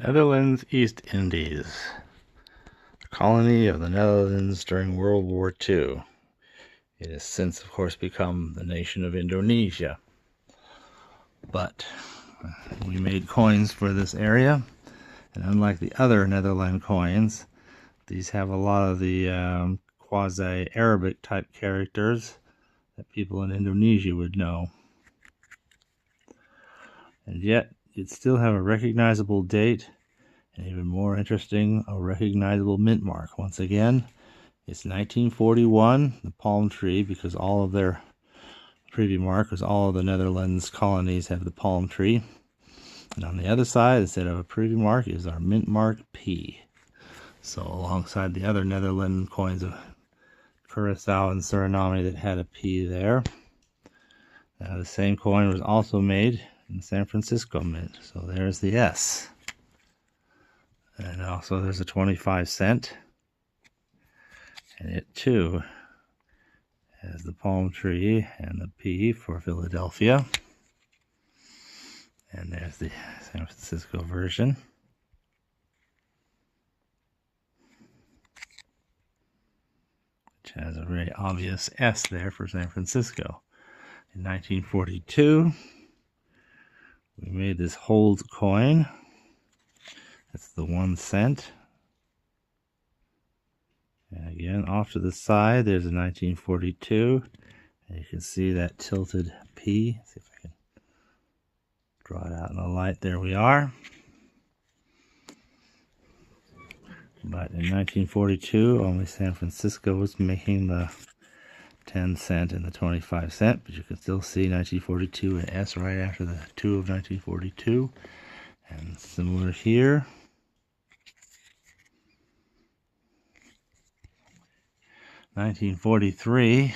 Netherlands East Indies, a colony of the Netherlands during World War II. It has since, of course, become the nation of Indonesia. But we made coins for this area, and unlike the other Netherlands coins, these have a lot of the quasi-Arabic type characters that people in Indonesia would know. And yet, you'd still have a recognizable date, and even more interesting, a recognizable mint mark. Once again, it's 1941, the palm tree, because all of their preview mark, because all of the Netherlands colonies have the palm tree. And on the other side, instead of a preview mark, is our mint mark P. So alongside the other Netherlands coins of Curacao and Suriname that had a P there. Now the same coin was also made in the San Francisco Mint. So there's the S. And also there's a 25 cent. And it too has the palm tree and the P for Philadelphia. And there's the San Francisco version. Which has a very obvious S there for San Francisco. In 1942, we made this hold coin. That's the 1 cent. And again, off to the side, there's a 1942. And you can see that tilted P. Let's see if I can draw it out in the light. There we are. But in 1942, only San Francisco was making the 10 cent and the 25 cent. But you can still see 1942 and S right after the 2 of 1942. And similar here. $1943.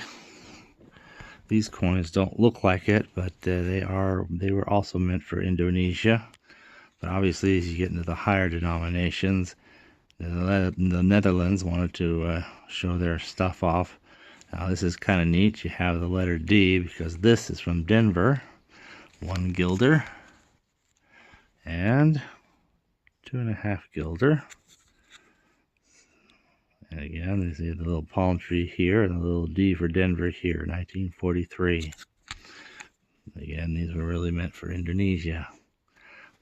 These coins don't look like it, but they were also meant for Indonesia. But obviously, as you get into the higher denominations, the Netherlands wanted to show their stuff off. Now this is kind of neat. You have the letter D because this is from Denver, 1 guilder, and 2.5 guilder. And again, you see the little palm tree here and the little D for Denver here, 1943. Again, these were really meant for Indonesia,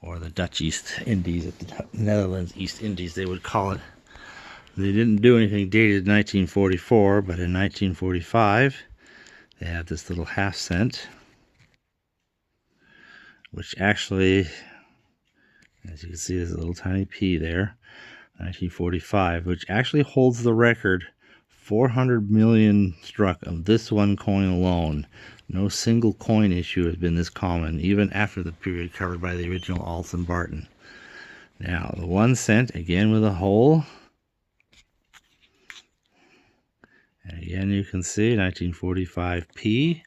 or the Dutch East Indies, the Netherlands East Indies, they would call it. They didn't do anything dated 1944, but in 1945, they have this little half cent, which actually, as you can see, there's a little tiny P there. 1945, which actually holds the record. 400 million struck of this one coin alone. No single coin issue has been this common, even after the period covered by the original Alts and Barton. Now, the 1 cent, again with a hole. And again, you can see 1945 P.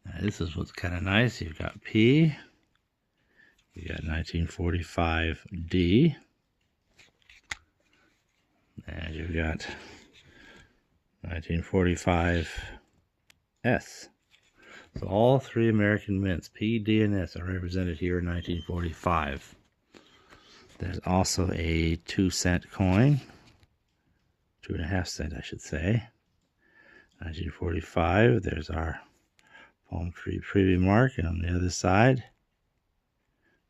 Now, this is what's kind of nice. You've got P. You got 1945 D. And you've got 1945 S. So all 3 American mints, P, D, and S, are represented here in 1945. There's also a 2 cent coin, 2.5 cent, I should say. 1945, there's our palm tree preview mark, and on the other side,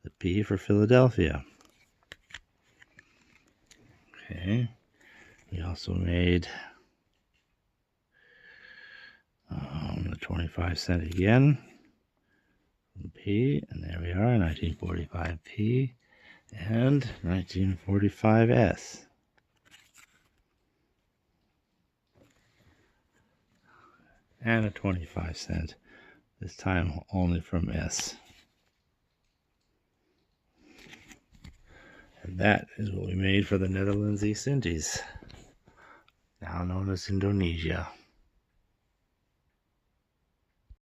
the P for Philadelphia. Okay. We also made the 25 cent again, P, and there we are, 1945 P, and 1945 S. And a 25 cent, this time only from S. And that is what we made for the Netherlands East Indies, now known as Indonesia.